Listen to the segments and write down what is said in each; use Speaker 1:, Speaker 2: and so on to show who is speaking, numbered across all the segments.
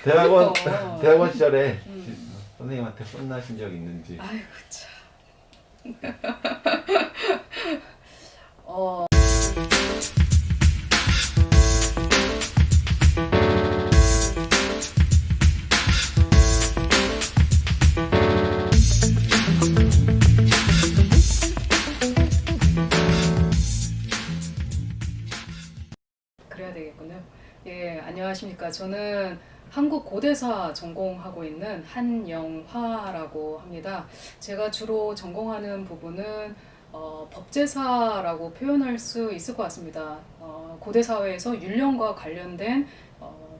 Speaker 1: 대학원
Speaker 2: 그러니까.
Speaker 1: 대학원 시절에 선생님한테 혼나신 적 있는지.
Speaker 2: 아이고 참. 어, 그래야 되겠군요. 예, 안녕하십니까. 저는 한국 고대사 전공하고 있는 한영화라고 합니다. 제가 주로 전공하는 부분은 법제사라고 표현할 수 있을 것 같습니다. 고대 사회에서 율령과 관련된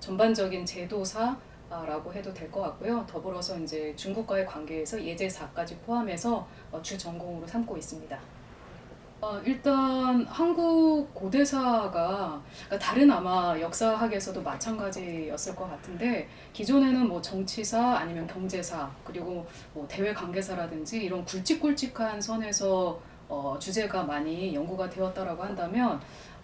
Speaker 2: 전반적인 제도사라고 해도 될 것 같고요. 더불어서 이제 중국과의 관계에서 예제사까지 포함해서 주 전공으로 삼고 있습니다. 일단 한국 고대사가 그러니까 다른 아마 역사학에서도 마찬가지였을 것 같은데 기존에는 뭐 정치사 아니면 경제사 그리고 뭐 대외 관계사라든지 이런 굵직굵직한 선에서 주제가 많이 연구가 되었다라고 한다면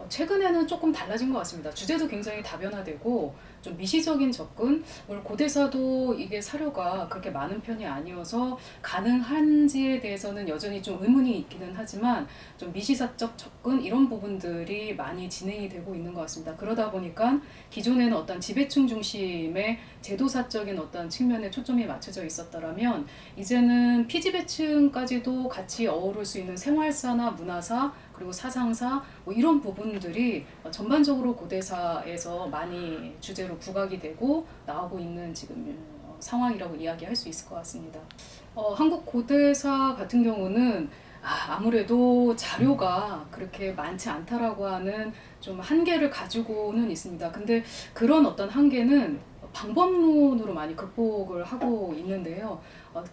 Speaker 2: 최근에는 조금 달라진 것 같습니다. 주제도 굉장히 다변화되고 좀 미시적인 접근, 물론 고대사도 이게 사료가 그렇게 많은 편이 아니어서 가능한지에 대해서는 여전히 좀 의문이 있기는 하지만 좀 미시사적 접근 이런 부분들이 많이 진행이 되고 있는 것 같습니다. 그러다 보니까 기존에는 어떤 지배층 중심의 제도사적인 어떤 측면에 초점이 맞춰져 있었더라면 이제는 피지배층까지도 같이 어우를 수 있는 생활사나 문화사 그리고 사상사 뭐 이런 부분들이 전반적으로 고대사에서 많이 주제로 부각이 되고 나오고 있는 지금 상황이라고 이야기할 수 있을 것 같습니다. 한국 고대사 같은 경우는 아무래도 자료가 그렇게 많지 않다라고 하는 좀 한계를 가지고는 있습니다. 근데 그런 어떤 한계는 방법론으로 많이 극복을 하고 있는데요.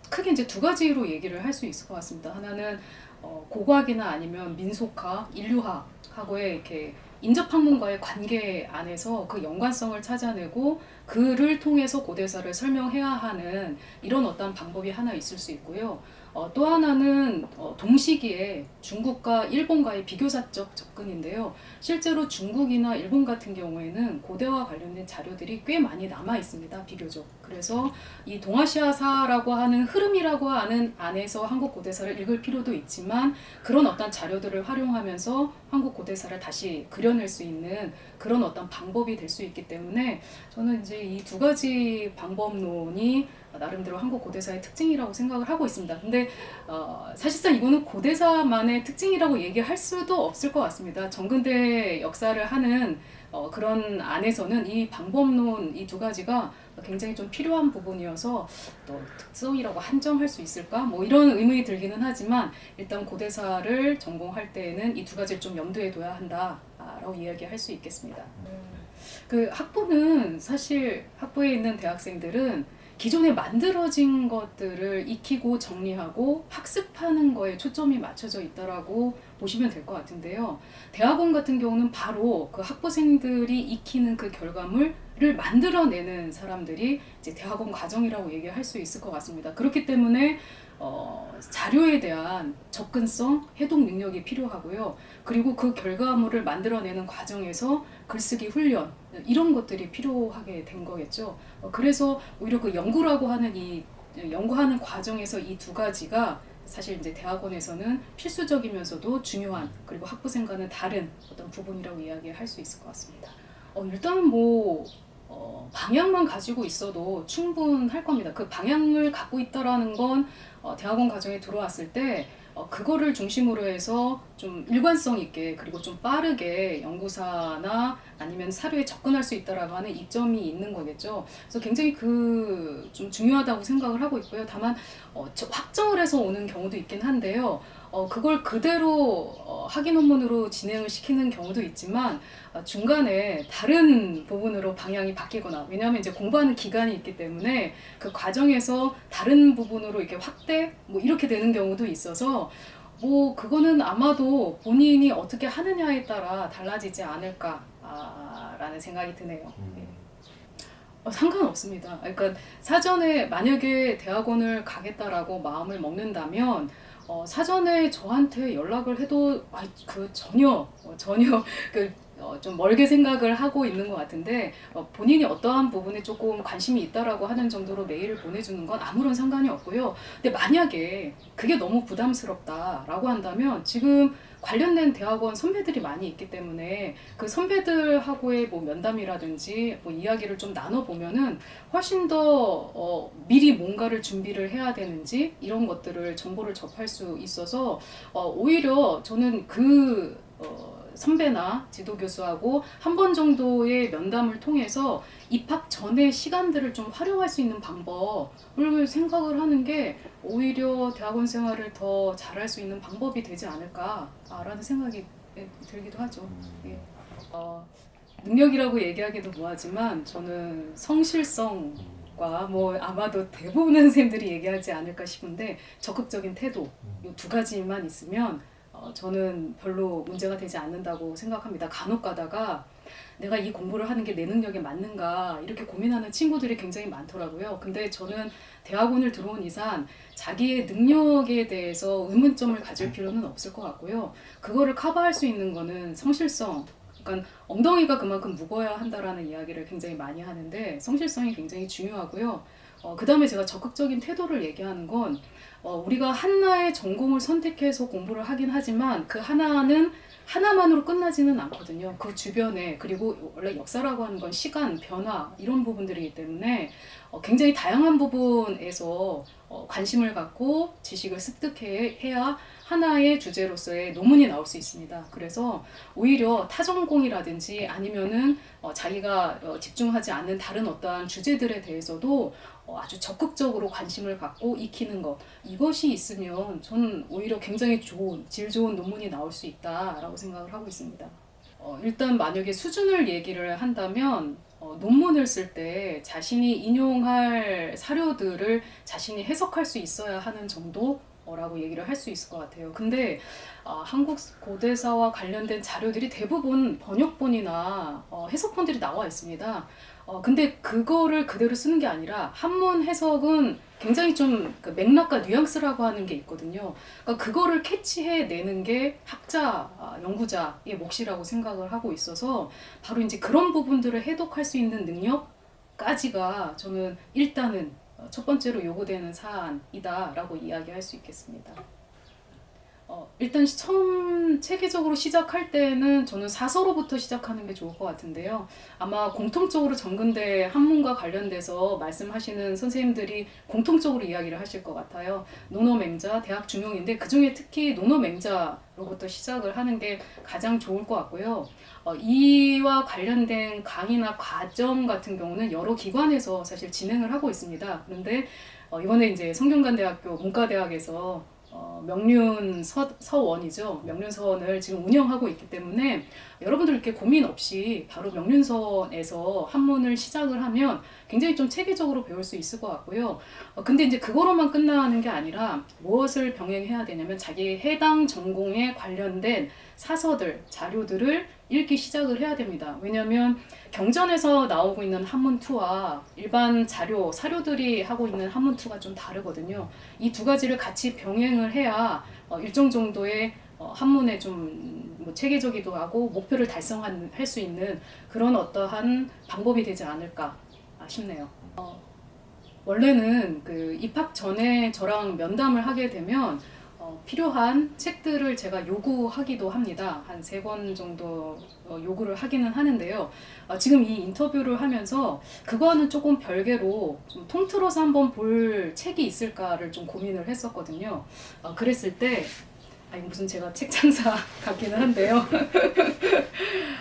Speaker 2: 크게 이제 두 가지로 얘기를 할 수 있을 것 같습니다. 하나는 고고학이나 아니면 민속학, 인류학하고의 이렇게 인접학문과의 관계 안에서 그 연관성을 찾아내고 그를 통해서 고대사를 설명해야 하는 이런 어떤 방법이 하나 있을 수 있고요. 또 하나는 동시기에 중국과 일본과의 비교사적 접근인데요. 실제로 중국이나 일본 같은 경우에는 고대와 관련된 자료들이 꽤 많이 남아 있습니다. 비교적. 그래서 이 동아시아사라고 하는 흐름이라고 하는 안에서 한국 고대사를 읽을 필요도 있지만 그런 어떤 자료들을 활용하면서 한국 고대사를 다시 그려낼 수 있는 그런 어떤 방법이 될 수 있기 때문에 저는 이제 이 두 가지 방법론이 나름대로 한국 고대사의 특징이라고 생각을 하고 있습니다. 근데 사실상 이거는 고대사만의 특징이라고 얘기할 수도 없을 것 같습니다. 정근대 역사를 하는 그런 안에서는 이 방법론 이 두 가지가 굉장히 좀 필요한 부분이어서 또 특성이라고 한정할 수 있을까? 뭐 이런 의문이 들기는 하지만 일단 고대사를 전공할 때에는 이 두 가지를 좀 염두에 둬야 한다라고 이야기할 수 있겠습니다. 그 학부는 사실 학부에 있는 대학생들은 기존에 만들어진 것들을 익히고 정리하고 학습하는 거에 초점이 맞춰져 있다라고 보시면 될 것 같은데요. 대학원 같은 경우는 바로 그 학부생들이 익히는 그 결과물을 만들어내는 사람들이 이제 대학원 과정이라고 얘기할 수 있을 것 같습니다. 그렇기 때문에 자료에 대한 접근성, 해독 능력이 필요하고요. 그리고 그 결과물을 만들어내는 과정에서 글쓰기 훈련 이런 것들이 필요하게 된 거겠죠. 그래서 오히려 그 연구라고 하는 이 연구하는 과정에서 이 두 가지가 사실 이제 대학원에서는 필수적이면서도 중요한 그리고 학부생과는 다른 어떤 부분이라고 이야기할 수 있을 것 같습니다. 일단은 뭐 방향만 가지고 있어도 충분할 겁니다. 그 방향을 갖고 있다라는 건 대학원 과정에 들어왔을 때 그거를 중심으로 해서 좀 일관성 있게 그리고 좀 빠르게 연구사나 아니면 사료에 접근할 수 있다라고 하는 이점이 있는 거겠죠. 그래서 굉장히 그 좀 중요하다고 생각을 하고 있고요. 다만 확정을 해서 오는 경우도 있긴 한데요. 그걸 그대로 학위 논문으로 진행을 시키는 경우도 있지만 중간에 다른 부분으로 방향이 바뀌거나 왜냐하면 이제 공부하는 기간이 있기 때문에 그 과정에서 다른 부분으로 이렇게 확대 뭐 이렇게 되는 경우도 있어서 뭐 그거는 아마도 본인이 어떻게 하느냐에 따라 달라지지 않을까라는 생각이 드네요. 상관없습니다. 그러니까 사전에 만약에 대학원을 가겠다라고 마음을 먹는다면 사전에 저한테 연락을 해도 그 전혀 그 좀 멀게 생각을 하고 있는 것 같은데 본인이 어떠한 부분에 조금 관심이 있다라고 하는 정도로 메일을 보내주는 건 아무런 상관이 없고요. 근데 만약에 그게 너무 부담스럽다라고 한다면 지금 관련된 대학원 선배들이 많이 있기 때문에 그 선배들하고의 뭐 면담이라든지 뭐 이야기를 좀 나눠보면은 훨씬 더 미리 뭔가를 준비를 해야 되는지 이런 것들을 정보를 접할 수 있어서 오히려 저는 선배나 지도교수하고 한 번 정도의 면담을 통해서 입학 전의 시간들을 좀 활용할 수 있는 방법을 생각을 하는 게 오히려 대학원 생활을 더 잘할 수 있는 방법이 되지 않을까라는 생각이 들기도 하죠. 예. 능력이라고 얘기하기도 뭐하지만 저는 성실성과 뭐 아마도 대부분의 선생님들이 얘기하지 않을까 싶은데 적극적인 태도 이 두 가지만 있으면 저는 별로 문제가 되지 않는다고 생각합니다. 간혹 가다가 내가 이 공부를 하는 게 내 능력에 맞는가 이렇게 고민하는 친구들이 굉장히 많더라고요. 근데 저는 대학원을 들어온 이상 자기의 능력에 대해서 의문점을 가질 필요는 없을 것 같고요. 그거를 커버할 수 있는 거는 성실성, 그러니까 엉덩이가 그만큼 무거워야 한다라는 이야기를 굉장히 많이 하는데 성실성이 굉장히 중요하고요. 그 다음에 제가 적극적인 태도를 얘기하는 건 우리가 하나의 전공을 선택해서 공부를 하긴 하지만 그 하나만으로 끝나지는 않거든요. 그 주변에 그리고 원래 역사라고 하는 건 시간, 변화 이런 부분들이기 때문에 굉장히 다양한 부분에서 관심을 갖고 지식을 습득해야 하나의 주제로서의 논문이 나올 수 있습니다. 그래서 오히려 타전공이라든지 아니면은 자기가 집중하지 않는 다른 어떠한 주제들에 대해서도 아주 적극적으로 관심을 갖고 익히는 것 이것이 있으면 저는 오히려 굉장히 질 좋은 논문이 나올 수 있다라고 생각을 하고 있습니다. 일단 만약에 수준을 얘기를 한다면 논문을 쓸 때 자신이 인용할 사료들을 자신이 해석할 수 있어야 하는 정도라고 얘기를 할 수 있을 것 같아요. 근데 한국 고대사와 관련된 자료들이 대부분 번역본이나 해석본들이 나와 있습니다. 근데 그거를 그대로 쓰는 게 아니라 한문 해석은 굉장히 좀 그 맥락과 뉘앙스라고 하는 게 있거든요. 그러니까 그거를 캐치해내는 게 학자, 연구자의 몫이라고 생각을 하고 있어서 바로 이제 그런 부분들을 해독할 수 있는 능력까지가 저는 일단은 첫 번째로 요구되는 사안이다라고 이야기할 수 있겠습니다. 일단 처음 체계적으로 시작할 때는 저는 사서로부터 시작하는 게 좋을 것 같은데요. 아마 공통적으로 정근대 한문과 관련돼서 말씀하시는 선생님들이 공통적으로 이야기를 하실 것 같아요. 논어맹자, 대학 중용인데 그중에 특히 논어맹자로부터 시작을 하는 게 가장 좋을 것 같고요. 이와 관련된 강의나 과정 같은 경우는 여러 기관에서 사실 진행을 하고 있습니다. 그런데 이번에 이제 성균관대학교 문과대학에서 명륜서원이죠. 명륜서원을 지금 운영하고 있기 때문에 여러분들 이렇게 고민 없이 바로 명륜서원에서 한문을 시작을 하면 굉장히 좀 체계적으로 배울 수 있을 것 같고요. 근데 이제 그거로만 끝나는 게 아니라 무엇을 병행해야 되냐면 자기 해당 전공에 관련된 사서들, 자료들을 읽기 시작을 해야 됩니다. 왜냐하면 경전에서 나오고 있는 한문2와 일반 사료들이 하고 있는 한문2가 좀 다르거든요. 이 두 가지를 같이 병행을 해야 일정 정도의 한문에 좀뭐 체계적이기도 하고 목표를 달성할 수 있는 그런 어떠한 방법이 되지 않을까 싶네요. 원래는 그 입학 전에 저랑 면담을 하게 되면 필요한 책들을 제가 요구하기도 합니다. 한 3권 정도 요구를 하기는 하는데요. 지금 이 인터뷰를 하면서 그거는 조금 별개로 좀 통틀어서 한번 볼 책이 있을까를 좀 고민을 했었거든요. 그랬을 때 무슨 제가 책 장사 같기는 한데요.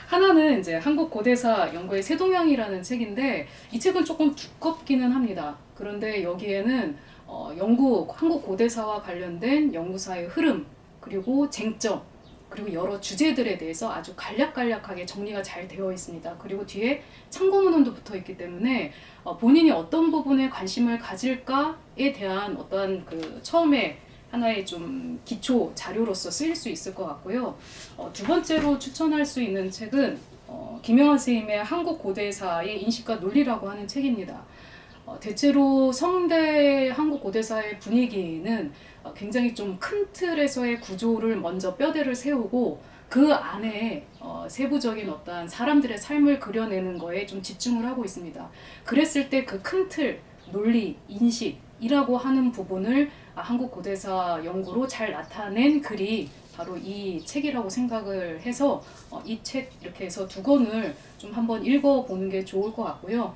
Speaker 2: 하나는 이제 한국 고대사 연구의 세동향이라는 책인데 이 책은 조금 두껍기는 합니다. 그런데 여기에는 한국 고대사와 관련된 연구사의 흐름, 그리고 쟁점, 그리고 여러 주제들에 대해서 아주 간략간략하게 정리가 잘 되어 있습니다. 그리고 뒤에 참고문헌도 붙어 있기 때문에 본인이 어떤 부분에 관심을 가질까에 대한 어떠한 그 처음에 하나의 좀 기초 자료로서 쓰일 수 있을 것 같고요. 두 번째로 추천할 수 있는 책은 김영하 선생님의 한국 고대사의 인식과 논리라고 하는 책입니다. 대체로 성대 한국 고대사의 분위기는 굉장히 좀 큰 틀에서의 구조를 먼저 뼈대를 세우고 그 안에 세부적인 어떤 사람들의 삶을 그려내는 거에 좀 집중을 하고 있습니다. 그랬을 때 그 큰 틀, 논리, 인식이라고 하는 부분을 한국 고대사 연구로 잘 나타낸 글이 바로 이 책이라고 생각을 해서 이 책 이렇게 해서 두 권을 좀 한번 읽어보는 게 좋을 것 같고요.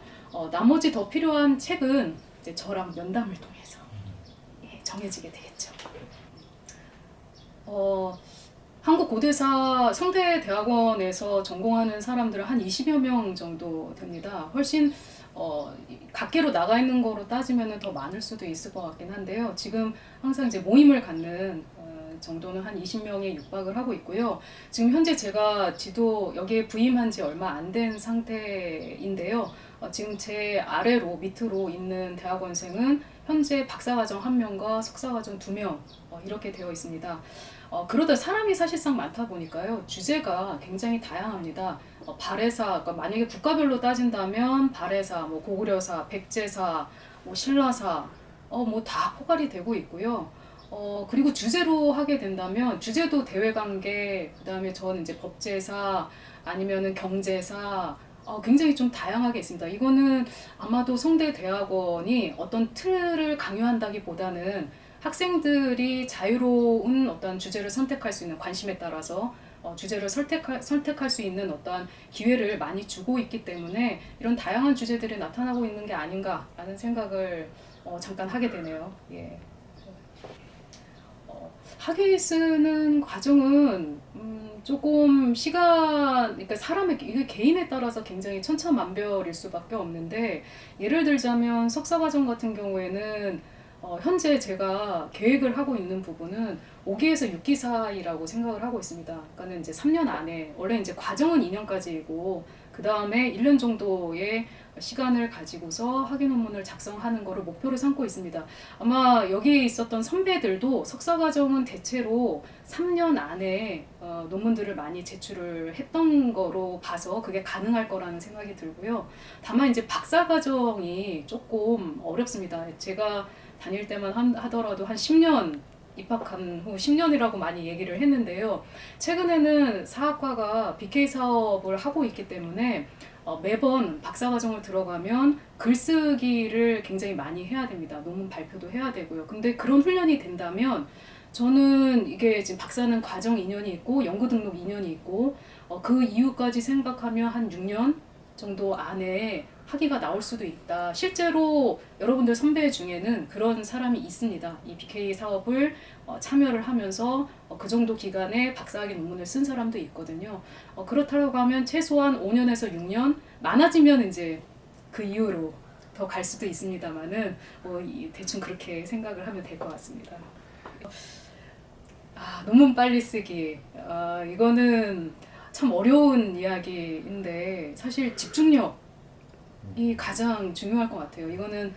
Speaker 2: 나머지 더 필요한 책은 이제 저랑 면담을 통해서 정해지게 되겠죠. 한국 고대사 성대대학원에서 전공하는 사람들은 한 20여 명 정도 됩니다. 훨씬 각계로 나가 있는 거로 따지면 더 많을 수도 있을 것 같긴 한데요. 지금 항상 이제 모임을 갖는 정도는 한 20명에 육박을 하고 있고요. 지금 현재 제가 지도 여기에 부임한 지 얼마 안 된 상태인데요. 지금 제 아래로 밑으로 있는 대학원생은 현재 박사과정 1명과 석사과정 2명 이렇게 되어 있습니다. 그러다 사람이 사실상 많다 보니까요. 주제가 굉장히 다양합니다. 발해사, 그러니까 만약에 국가별로 따진다면 발해사, 뭐 고구려사, 백제사, 뭐 신라사, 뭐 다 포괄이 되고 있고요. 그리고 주제로 하게 된다면 주제도 대외관계, 그다음에 저는 이제 법제사 아니면은 경제사, 굉장히 좀 다양하게 있습니다. 이거는 아마도 성대대학원이 어떤 틀을 강요한다기보다는 학생들이 자유로운 어떤 주제를 선택할 수 있는 관심에 따라서 주제를 선택할 수 있는 어떤 기회를 많이 주고 있기 때문에 이런 다양한 주제들이 나타나고 있는 게 아닌가라는 생각을 잠깐 하게 되네요. 예. 학위 쓰는 과정은 조금 그러니까 사람의 이게 개인에 따라서 굉장히 천차만별일 수밖에 없는데 예를 들자면 석사과정 같은 경우에는 현재 제가 계획을 하고 있는 부분은 5기에서 6기 사이라고 생각을 하고 있습니다. 그러니까 이제 3년 안에 원래 이제 과정은 2년까지이고 그 다음에 1년 정도의 시간을 가지고서 학위 논문을 작성하는 거를 목표로 삼고 있습니다. 아마 여기 있었던 선배들도 석사과정은 대체로 3년 안에 논문들을 많이 제출을 했던 거로 봐서 그게 가능할 거라는 생각이 들고요. 다만 이제 박사과정이 조금 어렵습니다. 제가 다닐 때만 하더라도 한 10년 입학한 후 10년이라고 많이 얘기를 했는데요. 최근에는 사학과가 BK 사업을 하고 있기 때문에 매번 박사과정을 들어가면 글쓰기를 굉장히 많이 해야 됩니다. 논문 발표도 해야 되고요. 근데 그런 훈련이 된다면 저는 이게 지금 박사는 과정 2년이 있고 연구 등록 2년이 있고 그 이후까지 생각하면 한 6년 정도 안에 학위가 나올 수도 있다. 실제로 여러분들 선배 중에는 그런 사람이 있습니다. 이 BK 사업을 참여를 하면서 그 정도 기간에 박사학위 논문을 쓴 사람도 있거든요. 그렇다고 하면 최소한 5년에서 6년, 많아지면 이제 그 이후로 더 갈 수도 있습니다만은 대충 그렇게 생각을 하면 될 것 같습니다. 논문 빨리 쓰기. 이거는 참 어려운 이야기인데 사실 집중력이 가장 중요할 것 같아요. 이거는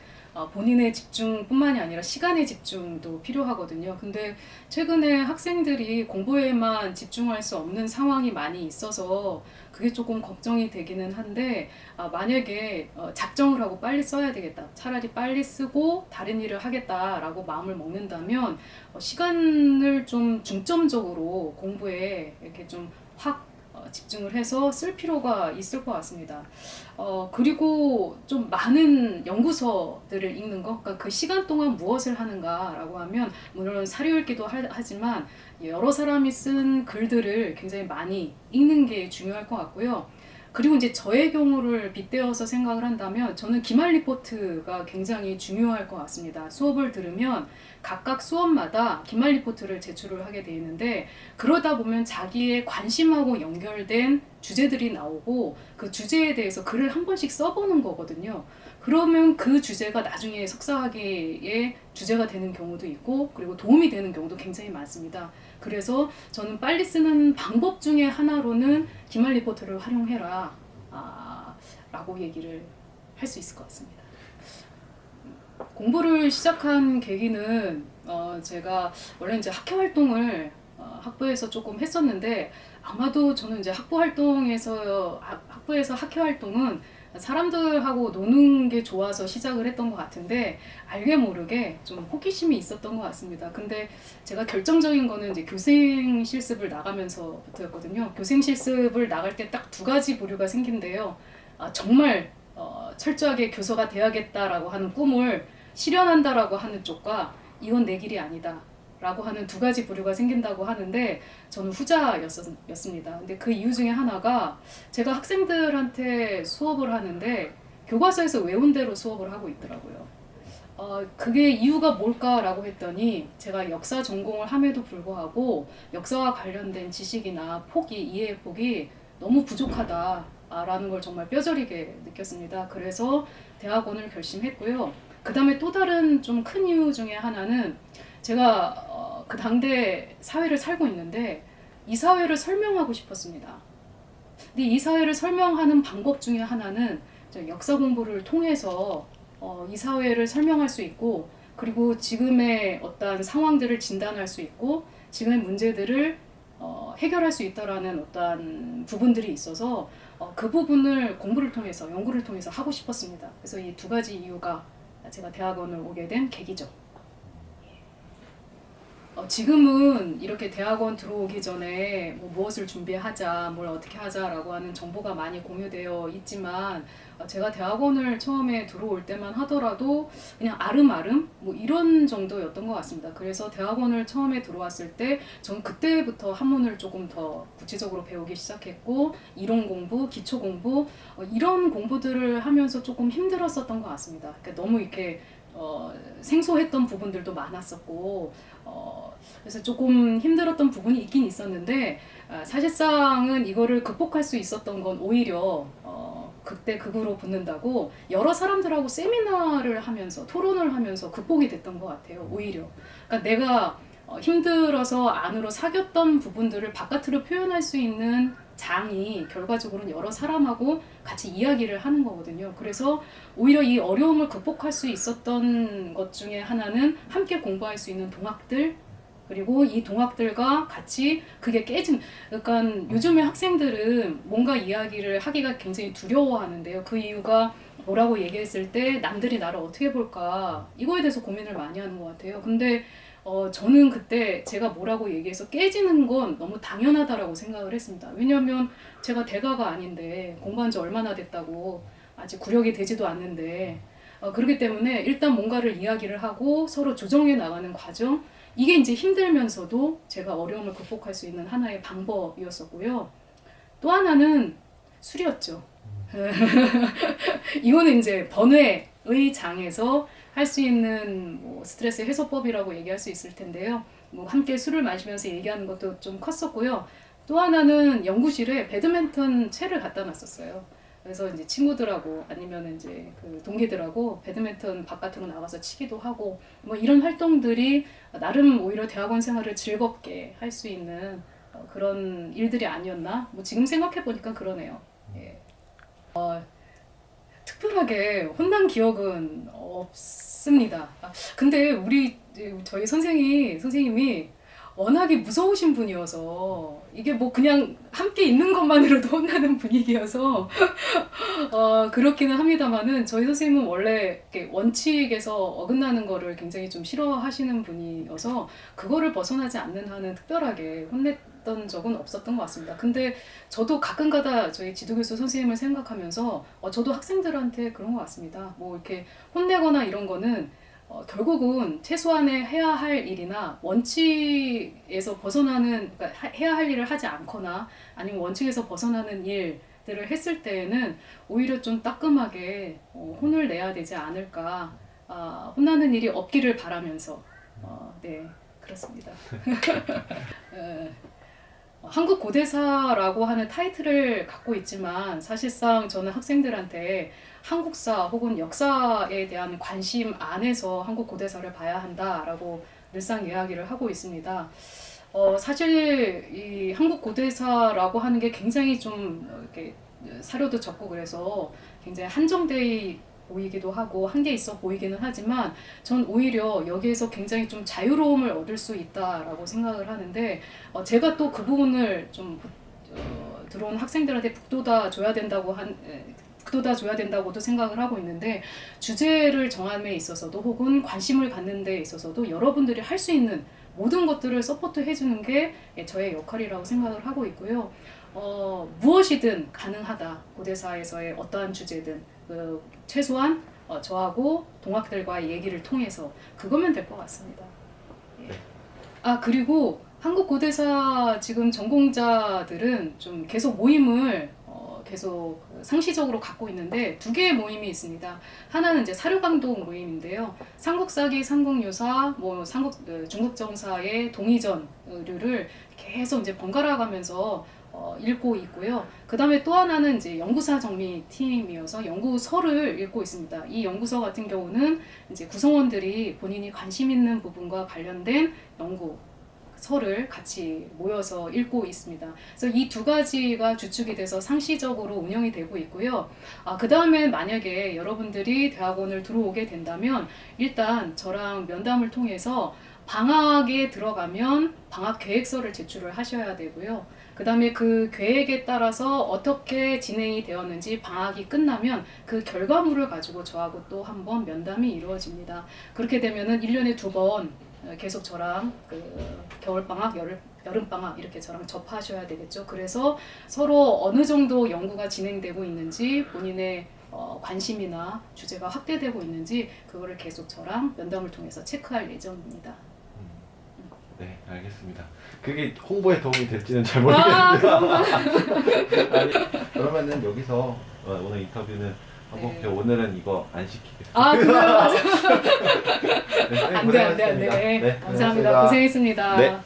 Speaker 2: 본인의 집중뿐만이 아니라 시간의 집중도 필요하거든요. 근데 최근에 학생들이 공부에만 집중할 수 없는 상황이 많이 있어서 그게 조금 걱정이 되기는 한데 만약에 작정을 하고 빨리 써야 되겠다. 차라리 빨리 쓰고 다른 일을 하겠다라고 마음을 먹는다면 시간을 좀 중점적으로 공부에 이렇게 좀 확 집중을 해서 쓸 필요가 있을 것 같습니다. 그리고 좀 많은 연구서들을 읽는 거, 그러니까 그 시간 동안 무엇을 하는가라고 하면 물론 사료 읽기도 하지만 여러 사람이 쓴 글들을 굉장히 많이 읽는 게 중요할 것 같고요. 그리고 이제 저의 경우를 빗대어서 생각을 한다면 저는 기말 리포트가 굉장히 중요할 것 같습니다. 수업을 들으면 각각 수업마다 기말 리포트를 제출을 하게 되어 있는데 그러다 보면 자기의 관심하고 연결된 주제들이 나오고 그 주제에 대해서 글을 한 번씩 써보는 거거든요. 그러면 그 주제가 나중에 석사학위의 주제가 되는 경우도 있고 그리고 도움이 되는 경우도 굉장히 많습니다. 그래서 저는 빨리 쓰는 방법 중에 하나로는 기말 리포트를 활용해라 라고 얘기를 할 수 있을 것 같습니다. 공부를 시작한 계기는 제가 원래 이제 학회 활동을 학부에서 조금 했었는데 아마도 저는 이제 학부에서 학회 활동은 사람들하고 노는 게 좋아서 시작을 했던 것 같은데 알게 모르게 좀 호기심이 있었던 것 같습니다. 근데 제가 결정적인 거는 이제 교생 실습을 나가면서부터였거든요. 교생 실습을 나갈 때 딱 두 가지 부류가 생긴데요. 정말 철저하게 교사가 돼야겠다라고 하는 꿈을 실현한다라고 하는 쪽과 이건 내 길이 아니다 라고 하는 두 가지 부류가 생긴다고 하는데 저는 후자였습니다. 근데 그 이유 중에 하나가 제가 학생들한테 수업을 하는데 교과서에서 외운 대로 수업을 하고 있더라고요. 그게 이유가 뭘까라고 했더니 제가 역사 전공을 함에도 불구하고 역사와 관련된 지식이나 폭이, 이해의 폭이 너무 부족하다라는 걸 정말 뼈저리게 느꼈습니다. 그래서 대학원을 결심했고요. 그 다음에 또 다른 좀 큰 이유 중에 하나는 제가 그 당대 사회를 살고 있는데 이 사회를 설명하고 싶었습니다. 근데 이 사회를 설명하는 방법 중에 하나는 역사 공부를 통해서 이 사회를 설명할 수 있고 그리고 지금의 어떤 상황들을 진단할 수 있고 지금의 문제들을 해결할 수 있다라는 어떤 부분들이 있어서 그 부분을 공부를 통해서 연구를 통해서 하고 싶었습니다. 그래서 이 두 가지 이유가 제가 대학원을 오게 된 계기죠. 지금은 이렇게 대학원 들어오기 전에 뭐 무엇을 준비하자, 뭘 어떻게 하자라고 하는 정보가 많이 공유되어 있지만 제가 대학원을 처음에 들어올 때만 하더라도 그냥 아름아름 뭐 이런 정도였던 것 같습니다. 그래서 대학원을 처음에 들어왔을 때 전 그때부터 한문을 조금 더 구체적으로 배우기 시작했고 이론 공부, 기초 공부 이런 공부들을 하면서 조금 힘들었었던 것 같습니다. 그러니까 너무 이렇게 생소했던 부분들도 많았었고 그래서 조금 힘들었던 부분이 있긴 있었는데 사실상은 이거를 극복할 수 있었던 건 오히려 그때 극으로 붙는다고 여러 사람들하고 세미나를 하면서 토론을 하면서 극복이 됐던 것 같아요. 오히려 그러니까 내가 힘들어서 안으로 사귀었던 부분들을 바깥으로 표현할 수 있는 장이 결과적으로는 여러 사람하고 같이 이야기를 하는 거거든요. 그래서 오히려 이 어려움을 극복할 수 있었던 것 중에 하나는 함께 공부할 수 있는 동학들 그리고 이 동학들과 같이 그게 깨진 그러니까 요즘의 학생들은 뭔가 이야기를 하기가 굉장히 두려워하는데요. 그 이유가 뭐라고 얘기했을 때 남들이 나를 어떻게 볼까 이거에 대해서 고민을 많이 하는 것 같아요. 근데 저는 그때 제가 뭐라고 얘기해서 깨지는 건 너무 당연하다라고 생각을 했습니다. 왜냐하면 제가 대가가 아닌데 공부한 지 얼마나 됐다고 아직 구력이 되지도 않는데 그렇기 때문에 일단 뭔가를 이야기를 하고 서로 조정해 나가는 과정 이게 이제 힘들면서도 제가 어려움을 극복할 수 있는 하나의 방법이었었고요. 또 하나는 술이었죠. 이거는 이제 번외의 장에서 할 수 있는 뭐 스트레스 해소법이라고 얘기할 수 있을 텐데요. 뭐 함께 술을 마시면서 얘기하는 것도 좀 컸었고요. 또 하나는 연구실에 배드민턴 채를 갖다 놨었어요. 그래서 이제 친구들하고 아니면 이제 그 동기들하고 배드민턴 바깥으로 나가서 치기도 하고 뭐 이런 활동들이 나름 오히려 대학원 생활을 즐겁게 할 수 있는 그런 일들이 아니었나? 뭐 지금 생각해 보니까 그러네요. 예. 특별하게 혼난 기억은 없습니다. 근데 저희 선생님이 워낙에 무서우신 분이어서 이게 뭐 그냥 함께 있는 것만으로도 혼나는 분위기여서 그렇기는 합니다만은 저희 선생님은 원래 이렇게 원칙에서 어긋나는 거를 굉장히 좀 싫어하시는 분이어서 그거를 벗어나지 않는 한은 특별하게 혼냈던 적은 없었던 것 같습니다. 근데 저도 가끔가다 저희 지도교수 선생님을 생각하면서 저도 학생들한테 그런 것 같습니다. 뭐 이렇게 혼내거나 이런 거는 결국은 최소한의 해야 할 일이나 원칙에서 벗어나는 그러니까 해야 할 일을 하지 않거나 아니면 원칙에서 벗어나는 일들을 했을 때에는 오히려 좀 따끔하게 혼을 내야 되지 않을까 혼나는 일이 없기를 바라면서 네 그렇습니다. 한국 고대사라고 하는 타이틀을 갖고 있지만 사실상 저는 학생들한테 한국사 혹은 역사에 대한 관심 안에서 한국 고대사를 봐야 한다라고 늘상 이야기를 하고 있습니다. 사실 이 한국 고대사라고 하는 게 굉장히 좀 이렇게 사료도 적고 그래서 굉장히 한정돼 보이기도 하고 한계 있어 보이기는 하지만 전 오히려 여기에서 굉장히 좀 자유로움을 얻을 수 있다라고 생각을 하는데 제가 또 그 부분을 좀 들어온 학생들한테 북돋아 줘야 된다고 북돋아 줘야 된다고도 생각을 하고 있는데 주제를 정함에 있어서도 혹은 관심을 갖는 데 있어서도 여러분들이 할 수 있는 모든 것들을 서포트 해주는 게 저의 역할이라고 생각을 하고 있고요. 무엇이든 가능하다. 고대사에서의 어떠한 주제든 최소한 저하고 동학들과의 얘기를 통해서 그거면 될 것 같습니다. 예. 그리고 한국 고대사 지금 전공자들은 좀 계속 모임을 계속 상시적으로 갖고 있는데 두 개의 모임이 있습니다. 하나는 이제 사료강독 모임인데요. 삼국사기, 삼국유사, 중국정사의 동의전 의류를 계속 이제 번갈아 가면서 읽고 있고요. 그 다음에 또 하나는 이제 연구사 정리 팀이어서 연구서를 읽고 있습니다. 이 연구서 같은 경우는 이제 구성원들이 본인이 관심 있는 부분과 관련된 연구서를 같이 모여서 읽고 있습니다. 그래서 이 두 가지가 주축이 돼서 상시적으로 운영이 되고 있고요. 그 다음에 만약에 여러분들이 대학원을 들어오게 된다면 일단 저랑 면담을 통해서 방학에 들어가면 방학 계획서를 제출을 하셔야 되고요. 그 다음에 그 계획에 따라서 어떻게 진행이 되었는지 방학이 끝나면 그 결과물을 가지고 저하고 또 한 번 면담이 이루어집니다. 그렇게 되면은 1년에 2번 계속 저랑 겨울방학, 여름방학 이렇게 저랑 접하셔야 되겠죠. 그래서 서로 어느 정도 연구가 진행되고 있는지 본인의 관심이나 주제가 확대되고 있는지 그거를 계속 저랑 면담을 통해서 체크할 예정입니다.
Speaker 1: 네, 알겠습니다. 그게 홍보에 도움이 될지는 잘 모르겠는데. 아니, 그러면은 여기서 오늘 인터뷰는 하고
Speaker 2: 네.
Speaker 1: 오늘은 이거 안 시키겠습니다.
Speaker 2: 그래요? 맞아.
Speaker 1: 네,
Speaker 2: 안 돼.
Speaker 1: 고생하셨습니다.
Speaker 2: 네,
Speaker 1: 네,
Speaker 2: 감사합니다. 고생했습니다.
Speaker 1: 네.